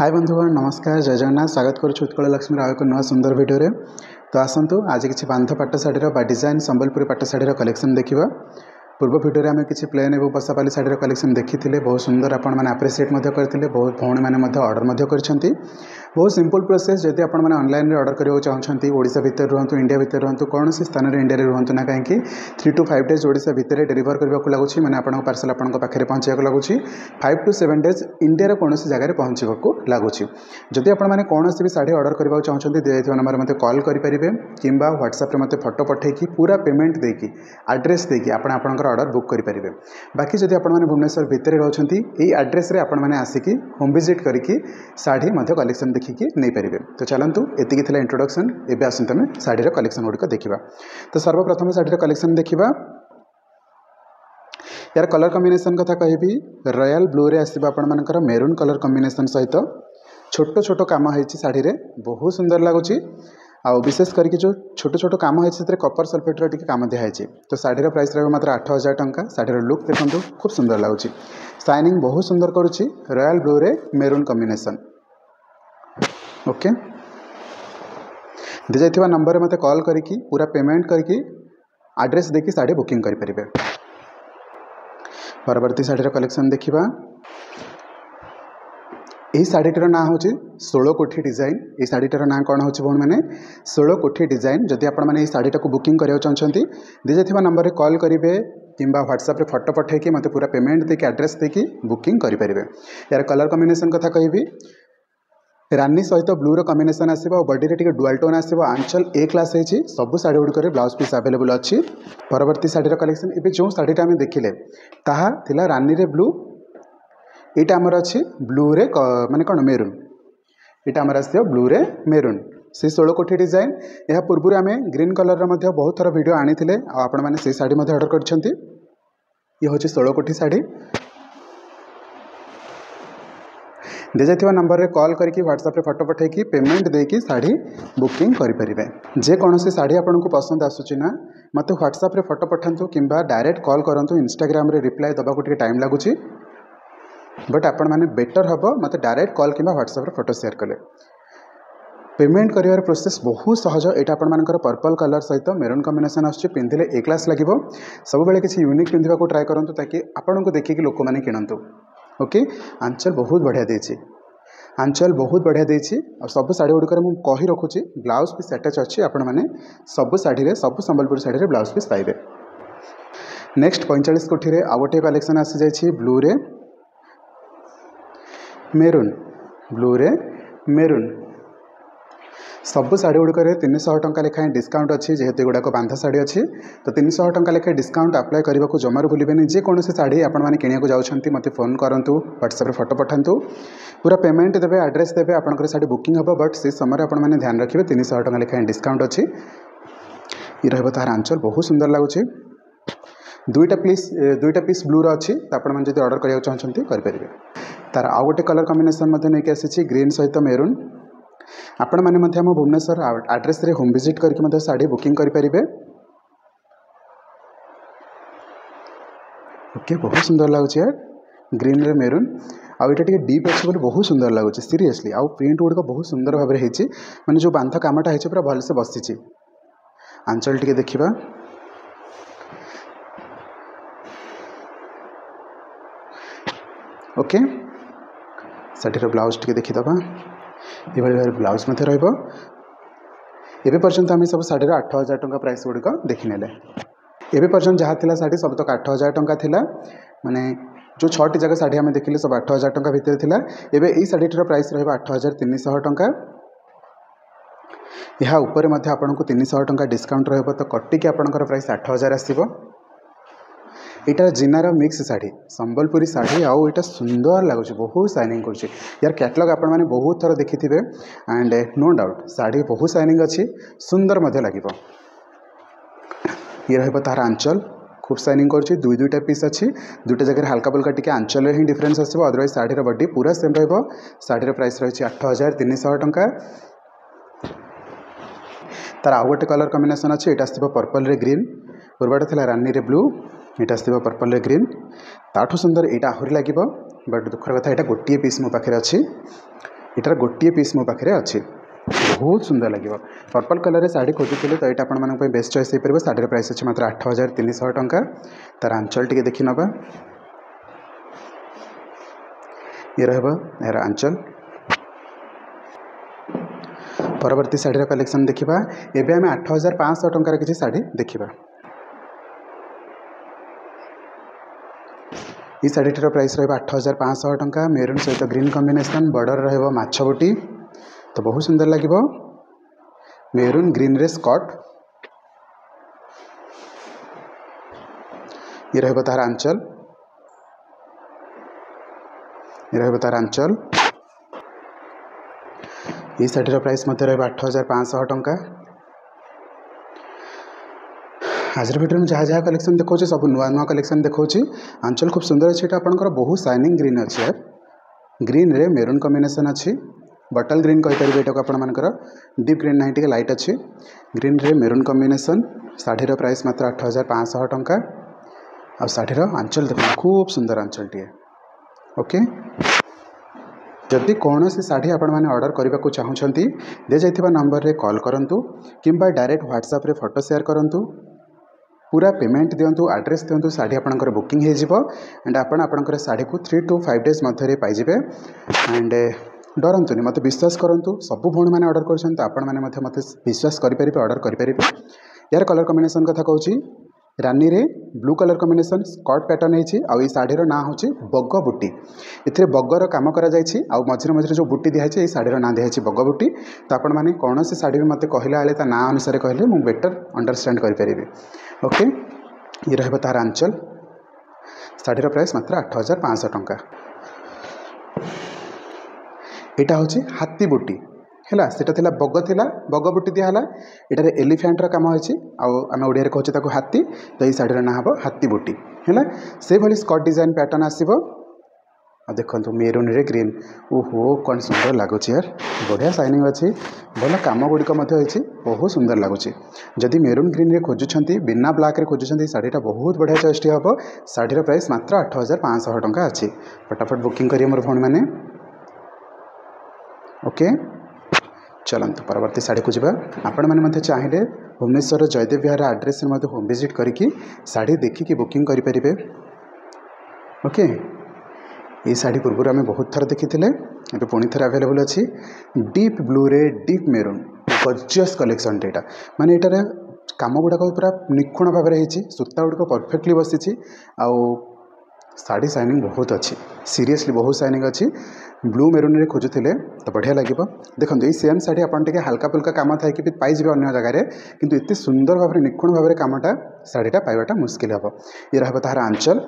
हाय बंधुगण नमस्कार जय जगन्नाथ स्वागत करुछु उत्कल लक्ष्मी राव एक नया सुंदर वीडियो तो आसतु आज किसी बांध पाट शाढ़ीर बा डिजाइन संबलपुरी पाट शाढ़ीर कलेक्शन देखा। पूर्व वीडियो आम किसी प्लेन और बसापाली शाढ़ीर कलेक्शन देखी बहुत सुंदर आपण मैंने आप्रिशिएट करते बहुत भौणी मैंने ऑर्डर कर बहुत सिंपल प्रोसेस जदि आपण मैंने ऑनलाइन ऑर्डर करने चाहते ओडिशा भितर रुहतु इंडिया भितर रुहतु कौन स्थान में इंडिया रुहतु ना कहीं 3 to 5 डेज ओडिशा भितर डिलीवर करने को लगुच मैंने आपको पार्सल आपंक पाखे पहुँचा लगुच 5 to 7 डेज इंडिया कौन जगह पहुँचवा लगुच। जदि आपने कौन भी शाढ़ी ऑर्डर करने चाहते दिखाई नंबर मत कॉल करेंगे कि व्हाट्सएप मत फोटो पठेकी पूरा पेमेंट देकी एड्रेस देकी आपणकर ऑर्डर बुक करेंगे। बाकी जदि आपने भुवनेश्वर भितर रोचंती यही एड्रेस आपने आसिकी होम विजिट करके शाढ़ी कलेक्शन देखिकी नहीं पारे। तो चलतु एतिकी थिला इंट्रोडक्शन एबे आसंत आमे शाढ़ीर कलेक्शन गुड़िक देखा। तो सर्वप्रथम शाढ़ीर कलेक्शन देखा यार कलर कॉम्बिनेशन कथा कहि रॉयल ब्लू रे आसीबा आपण मानकर मेरून कलर कॉम्बिनेशन सहित छोट छोट काम होइछि शाढ़ी रे बहुत सुंदर लगुच आ विशेष करके जो छोट छोट काम होइछि कपर सल्फेट टिके काम दिया है। तो शाढ़ीर प्राइस रहा मात्र 8000 टंका। शाढ़ीर लुक देखो खूब सुंदर लगुच शाइनिंग बहुत सुंदर करुच्ची रॉयल ब्लू रे मेरून कॉम्बिनेशन ओके दी जाइथिबा नंबर मते कॉल करके पूरा पेमेंट करके एड्रेस देकी शाढ़ी बुकिंग करि परिबे। परवर्ती शाढ़ीर कलेक्शन देखिबा यही शाढ़ीटर ना हूँ 16 कोठी डिजाइन। ये शाढ़ीटर ना कौन हो भौणी मैंने 16 कोठी डिजाइन। जदि आपण मैंने शाढ़ीटा को बुकिंग करने चाहते दी जाइथिबा नंबर रे कॉल करेंगे कि व्हाट्सएप रे फोटो पठेकी मते पूरा पेमेंट देकी एड्रेस देकी बुकिंग करेंगे। यार कलर कॉम्बिनेशन कथा कहि रानी सहित ब्लू रो कॉम्बिनेशन आसीबो बॉडी रे टिके डुअल टोन आसीबो आंचल ए क्लास है सब शाढ़ी गुड़िक ब्लाउज पीस अवेलेबल अच्छी। परवर्ती शाढ़ीर कलेक्शन एबे जो शाढ़ीटा आम देखिले ताहा थिला रानी रे ब्लू यहाँ आमर अच्छी ब्लू रे माने कौन मेरून यहाँ आमर आस ब्लू रे मेरून से 16 कोठी डिजाइन। यह पूर्व आम ग्रीन कलर बहुत थर वीडियो आनी आपण मैंने से शाढ़ी ऑर्डर कर ये हूँ 16 कोठी शाढ़ी। दी जाइथिबा नंबर रे कॉल करके व्हाट्सएप रे फोटो पठेकी पेमेंट देकी शाढ़ी बुकिंग करेंगे। जेकोसी शाढ़ी आपको पसंद आसूची ना मत व्हाट्सएप रे फोटो पठातु कि डायरेक्ट कॉल करूँ इंस्टाग्राम रे रिप्लाई दबा को टाइम लगुच बट आपण मैंने बेटर हम मत डायरेक्ट कॉल कि व्हाट्सएप रे फोटो शेयर कले पेमेंट करिवार प्रोसेस बहुत सहज। यहाँ आपर पर्पल कलर सहित मेरून कॉम्बिनेशन आसुच्छी पिंधिले ए क्लास लगे सब बेले किसी यूनिक पिंधा को ट्राए करूँ ताकि आपन को देखिए लोक मैंने किणतु ओके। आंचल बहुत बढ़िया देछि आंचल बहुत बढ़िया देछि और सब शाढ़ी गुड़िक मुझे कही रखुची ब्लाउज पीस अटैच अच्छी आपण मैंने सब शाढ़ी रे सब संबलपुरी शाढ़ी रे ब्लाउज पीस पाइबे। नेक्स्ट 45 कोठी रे आ गोटे कलेक्शन आसी जाइछि ब्लू रे मेरून ब्लू रे मेरून सब शाढ़ी गुड़िक 300 टंका लेखाएं डिस्काउंट अच्छी जेहेतु गुड़ाक बांधा शाढ़ी अच्छी तो 300 टंका लेखाएं डिस्काउंट अप्लाई करने को जमार भूलें। जेकोसी शाढ़ी आपने किणा जाऊँगी मत फोन करूँ व्हाट्सएप रे फोटो पठातु पूरा पेमेंट देवे एड्रेस देवे आपंकर शाढ़ी बुकिंग हम बट से समय आपने ध्यान रखिए 300 टंका लेखाएं डिस्काउंट अच्छी। ये रहा तार आंचल बहुत सुंदर लगुच दुईटा पीस ब्लू अच्छी तो आपड़ी ऑर्डर करने चाहते करेंगे। तार आउ गोटे कलर कॉम्बिनेशन नहीं आसी ग्रीन सहित मेरून आपण मैंने भुवनेश्वर एड्रेस रे होम विजिट करके शाढ़ी बुकिंग करेंगे ओके। बहुत सुंदर लगुच यार ग्रीन रे मेरून आउ ये डीप अच्छे बोले बहुत सुंदर लगुच सीरियसली आउ प्रिंट गुड़िक बहुत सुंदर भाव में माने जो बांध कामटा है पूरा भलसे बसी। आंचल टिके देखिबा ओके शाढ़ीर ब्लाउज टिके देखीदबा ये भाई ब्लाउज मत रही पर्यंत आम सब शाढ़ीर 8000 टंका प्राइस गुड़िक देखने एवं पर्यंत जहाँ थी शाढ़ी सब तक 8000 टंका थिला माने जो 6टी जगह शाढ़ी आम देखिले सब 8000 टंका भितर थिला। एबे ई शाढ़ीटर प्राइस रहा 8300 टंका। यहाँ ऊपर आपन को 300 टंका डिस्काउंट रहा तो कटिकी आपंकर प्राइस 8000 आसो। यहाँ जिनार मिक्स शाढ़ी संबलपुरी शाढ़ी आउ यहाँ सुंदर लगुच बहुत शाइनिंग कर यार कैटलॉग आपण मैंने बहुत थर देखि थे एंड नो डाउट शाढ़ी बहुत शाइनिंग अच्छी सुंदर लगे। ये रहा तार आंचल खूब शाइनिंग कर दुईटा पीस अच्छी दुईटा जगह हल्का फुल्का टी आंचल ही डिफरेन्स आसो अदरवाइज शाढ़ीर बॉडी पूरा सेम शाढ़ीर प्राइस रही 8300 टंका। तार आउ गोटे कलर कॉम्बिनेशन अच्छी यहाँ आस पर्पल रे ग्रीन पूर्वाटा थी रानी रे ब्लू यहाँ आस पर्पल रे ग्रीन ताठू सुंदर यहाँ आहरी लगे बट दुखर कथा यहाँ गोटे पीस मो पाखे अच्छी एटार गोटे पीस मो पाखे अच्छी बहुत सुंदर लगे पर्पल कलर साड़ी खोजुले तो यहाँ आपण बेस्ट चॉइस हो पार। साड़ी प्राइस अच्छे मात्र 8300 टंका। तार आंचल टी देखी नवा ये यार आंचल। परवर्ती शाढ़ीर कलेक्शन देखा एवं आम 8500 टंकार किसी शाढ़ी देखा। ये शाढ़ीटर प्राइस रहा 8500 टंका। मेरून सहित ग्रीन कॉम्बिनेशन बॉर्डर रछबुटी तो बहुत सुंदर लगे। मेरून ग्रीन रे स्कर्ट ये रहा तार आंचल ये रहा तार आंचल। ये शाढ़ीर प्राइस रहा 8500 टंका। आज वीडियो में जहाँ जहाँ कलेक्शन देखा सब नुआ नुआ कलेक्शन देखा। आंचल खूब सुंदर अच्छे आपंकर बहुत शाइनिंग ग्रीन अच्छे यार ग्रीन रे मेरून कॉम्बिनेशन अच्छी बटल ग्रीन कहीपर यहाँ आपर डीप ग्रीन ना टे लाइट अच्छी ग्रीन रे मेरून कॉम्बिनेशन। शाढ़ीर प्राइस मात्र 8500 टंका। आ शाढ़ीर आंचल देखो खूब सुंदर आंचल टे। ओके जदि कौन सी शाढ़ी आपण मैंने ऑर्डर करने को चाहूँगी दि जाइथिबा नंबर रे कॉल करंतु किंबा डायरेक्ट व्हाट्सएप रे फोटो शेयर करंतु पूरा पेमेंट दिंतु एड्रेस दिंतु शाढ़ी आपंकर बुकिंग हो एंड आपंकर शाढ़ी को 3 to 5 days मध्य पाइबे। एंड डरंतुनि मत विश्वास करंतु सब भौणी मैंने ऑर्डर कर मत विश्वास करेंगे ऑर्डर करेंगे। यार कलर कॉम्बिनेशन कथा कहूँ रानी रे blue colour combination skirt pattern है शाढ़ीर ना हूँ बग बुटी। इथे बगर कम कर मझे मझे जो बुटी दिखाई शाढ़ीर ना दिखाई बग बुटी। तो आपण मैंने कौन सी शाढ़ी मत कहला बेले ना अनुसार कहले मुझे बेटर अंडरस्टैंड करें। ओके ये रहा तार आंचल। शाढ़ीर प्राइस मात्र 8500 टंका। यहाँ हूँ हाथी बुटी है सेटा थिला बग थिला बग बुटी दिहला एटार एलिफेंटर कम होती आम ओडिया कहूँ हाथी। तो ये शाढ़ीर ना हम हाथी बुटी है से भली स्कर्ट डिजाइन पैटर्न आसो। देखो मेरून रे ग्रीन ओहो कौन सुंदर लगुच यार बढ़िया शाइनिंग अच्छी भल कम गुड़िक बहुत सुंदर लगुच। जदि मेरून ग्रीन रे खोजुंट बिना ब्लैक रे खोजुंट शाढ़ीटा बहुत बढ़िया चॉइस हम। शाढ़ीर प्राइस मात्र 8500 टंका अच्छी। फटाफट बुकिंग करिए मोर भौणी मैंने। ओके चलते परवर्ती शाढ़ी को जावा। आपण मैंने चाहिए भुवनेश्वर जयदेव विहार एड्रेस होम विजिट करके शाढ़ी देखिकी बुकिंग करेंगे। ओके ये शाढ़ी पूर्व आम बहुत थर देखी थे पुणी थर अवेलेबल अच्छी डीप ब्लू रे डीप मेरून गॉर्जियस कलेक्शन टेटा माने एटार काम गुड़ाक पूरा निखुण भाव में सूता गुड़िक परफेक्टली बसी शाढ़ी शाइनिंग बहुत अच्छी सीरियसली बहुत शाइनिंग अच्छी। ब्लू मेरून रे खोजुले तो बढ़िया लगे। देखो ये सेम शाढ़ी आपन टे हल्का फुल्का काम था कि पाइबे अन्य जगह किंतु इतने सुंदर भाव में निखुण भाव में कामटा शाढ़ीटा पाइबाटा मुस्किल हम। ये रहा तार आंचल।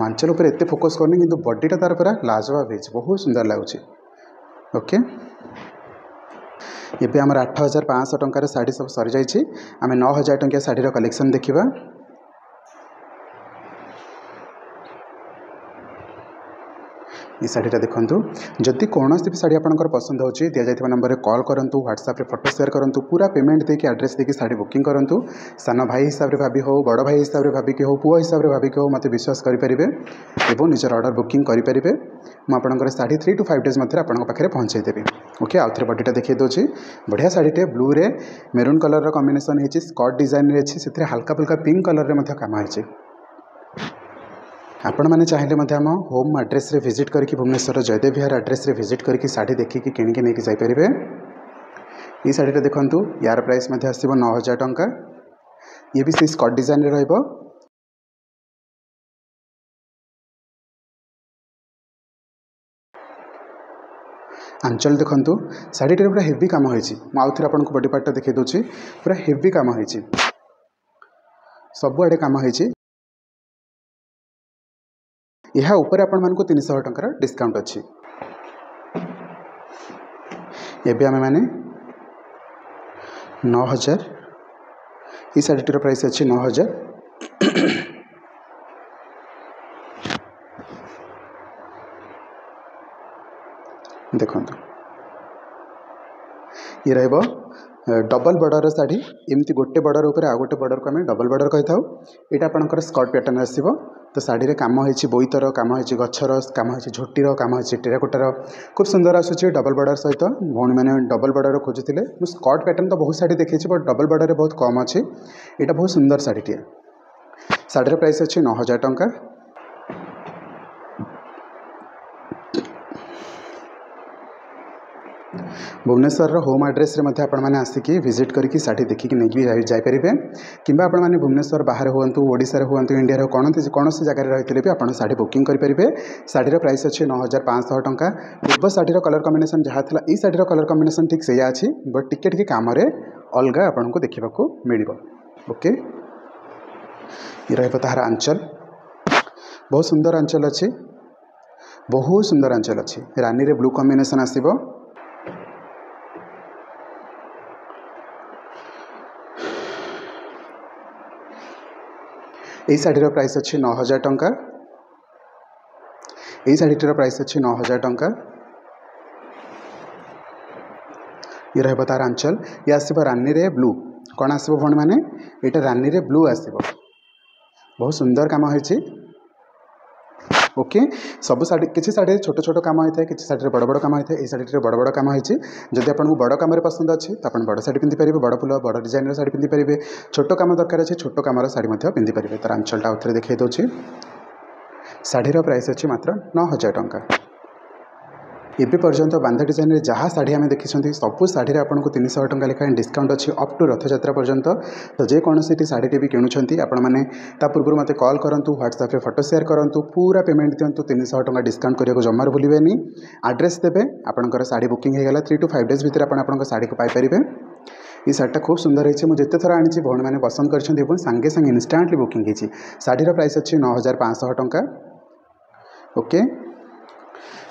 आंचल उपर एत फोकस करनी किंतु बॉडीटा तार पूरा लाजवाब है बहुत सुंदर लगुच। ओके ये आम 8500 टंकार शाढ़ी सब सरी जाइए। आम 9000 टंकिया शाढ़ीर कलेक्शन देखा। ये शाढ़ीटा देखूँ जदि कौन भी शाढ़ी आपंकर पसंद हो दि जाइए नंबर कॉल करूँ व्हाट्सएप रे फोटो शेयर करूँ पूरा पेमेंट देके एड्रेस देके शाढ़ी बुकिंग करूँ। सान भाई हिसाब से भाभी हो बड़ भाई हिसाब से भाभी हो पुआ हिसाब से भाभी हो मत विश्वास करेंगे और निजर ऑर्डर बुकिंग करेंगे। मुझे शाढ़ी 3 to 5 days मध्य आपंक पाखे पहुँचेदेवी। ओके आउ थे बडीटा देखिए दूसरी बढ़िया शाढ़ीटे ब्लू रे मेरून कलर कॉम्बिनेशन होती स्कर्ट डिजाइन से हल्का फुल्का पिंक कलर में कम होती। आपण मैंने चाहिए आम होम एड्रेस रे विजिट करके भुवनेश्वर जयदेव विहार एड्रेस रे विजिट करके शाढ़ी देखिकी किणिकी नहीं जापरेंगे। ये शाढ़ीटा देखूँ यार प्राइस आसो 9000 टंका। ये भी से स्कर्ट डिजाइन रे आंचल देखूँ शाढ़ीटे पूरा हेवी कम होती मुझे आपको बॉडी पार्टा देखी दूसरी पूरा हेवी कम होती सबुआड़े कम होती। यह ऊपर आपण मानक 300 टंकार डिस्काउंट अच्छी। एबे आमे माने 9000 ये शाढ़ीटर प्राइस अच्छी 9000। देखो ये रहिबो डबल बॉर्डर शाढ़ी एमती गोटे बॉर्डर उपर आ गोटे बॉर्डर को आम डबल बॉर्डर कही था। यहाँ आपंकर स्कर्ट पैटर्न आसो तो शाढ़ी कम हो बोईतर कम हो गचर कम हो झोटीर कम हो टेराकोटार खूब सुंदर आसूँ डबल बॉर्डर सहित भौणी मैंने डबल बॉर्डर खोजुले मुझे स्कर्ट पैटर्न तो बहुत शाढ़ी देखी बट डबल बॉर्डर बहुत कम अच्छी। यहाँ बहुत सुंदर शाढ़ीटे शाढ़ीर प्राइस अच्छी 9000 टंका। भुवनेश्वर होम एड्रेस रे मध्य आपण माने आसिकी विजिट करके शाढ़ी देखिकी नहीं जापर कि आपण मैंने भुवनेश्वर बाहर हूँ ओडिशा हूँ इंडिया कौन सी जगह रही भी आप शाढ़ी बुकिंग करेंगे। शाढ़ीर प्राइस अच्छी 9500 टंका। पूर्व शाढ़ीर कलर कम्बिनेसन जहाँ था ये शाढ़ीर कलर कम्बिनेसन ठीक से अच्छी बट टिके कम अलग आपको देखा मिल। ओके ये रहार आंचल बहुत सुंदर आंचल अच्छी बहुत सुंदर आंचल अच्छी रानी रे ब्लू कम्बिनेसन आसो। यही शाढ़ीर प्राइस अच्छी 9000 टंका। यही शाढ़ीटर प्राइस अच्छी 9000 टंका। ये रहा तार आंचल ये आसो रानी रे ब्लू कौन आसो भण मैंने यहाँ रानी रे ब्लू आसो बहुत सुंदर काम होती। ओके सब शाढ़ी किसी शाढ़ी छोट छोट कम होता है कि शाढ़ी बड़ बड़ कम होता है। ये शाढ़ी बड़ बड़ कम होती जब आपको बड़ कम पसंद अच्छे तो आप बड़ शाढ़ी पिंधि पारे बड़ फुल बड़ डिजाइन शाढ़ी पिंधि पारे छोट कम दरकार अच्छे छोट कम शाढ़ी पिंधि पारे। तार आंचलटा आउे देखा दूसरी शाढ़ीर प्राइस अच्छी मात्र 9000 टंका। एबे पर्यंत बांधा डिजाइन जहाँ शाढ़ी आम देखी सबू शाढ़ी आपको 300 टंका लेखाएं डिस्काउंट अच्छी अप टू रथयात्रा पर्यंत। तो जेकोसी शाढ़ी भी किणुंट आपने पूर्व मत कॉल करूँ व्हाट्सएप फोटो शेयर करूँ पूरा पेमेंट दिंतु 300 टंका डिस्काउंट करने जमार भूलें। एड्रेस देवे आपंकर शाढ़ी बुकिंग होगा 3 to 5 डेज भितर आप शाढ़ी को पाइपर। ये शाढ़ीटा खूब सुंदर है मुझे जिते थर आनी भौणी मैंने पसंद कर सांगे सांगे इनस्टांटली बुकिंग होती। शाढ़ीर प्राइस अच्छी 9500 टंका। ओके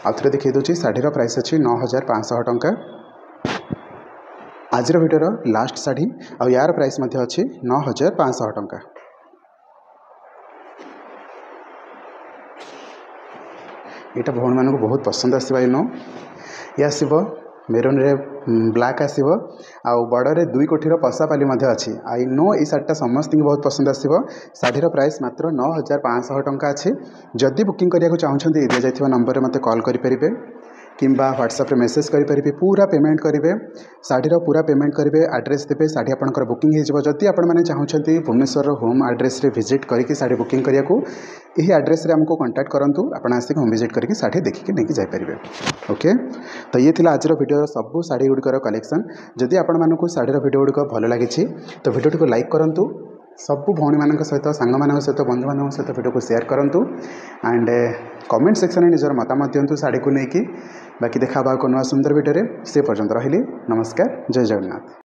आउे देखिए दूसरी शाढ़ीर प्राइस अच्छी 9500 टंका। आज भिडियोर लास्ट शाढ़ी आ यार प्राइस अच्छी 9500 टंका। यहाँ भौणी मानक बहुत पसंद आसवा इनो ये आसो मेरून रे ब्लैक आसो आ बॉर्डर 2 कोठीर पशापाली अच्छी आई नो ये शाढ़ीटा समस्त बहुत पसंद आसो। शाढ़ीर प्राइस मात्र 9500 टंका अच्छी। जदि बुकिंग करने चाहते दि जाइए नंबर में मत कॉल करेंगे किंबा व्हाट्सएप मेसेज करेंगे पूरा पेमेंट करेंगे शाढ़ीर पूरा पेमेंट करेंगे एड्रेस देवे शाढ़ी आपंकर बुकिंग हो जदि आपने चाहते भुवनेश्वर होम एड्रेस रे विजिट करके शाढ़ी बुकिंग करने को यही एड्रेस रे हमको कांटेक्ट करूँ आप आसिक होम विजिट करके शाढ़ी देखिए नहीं जापारे। ओके तो ये थी आज भिडियो सब शाढ़ी गुड़िकर कलेक्शन। जदि आपको शाढ़ीर भिडियो गुड़िक भल लगी तो भिडियो को लाइक करूँ सबू भौणी मान सहित सांग मान सहित बंधु मान सहित भिडियो को शेयर करूँ एंड कमेंट सेक्शन में निजर मतामत दिंतु शाढ़ी को लेकिन बाकी देखा नुआ सुंदर भिडियो से पर्यंत रही नमस्कार जय जगन्नाथ।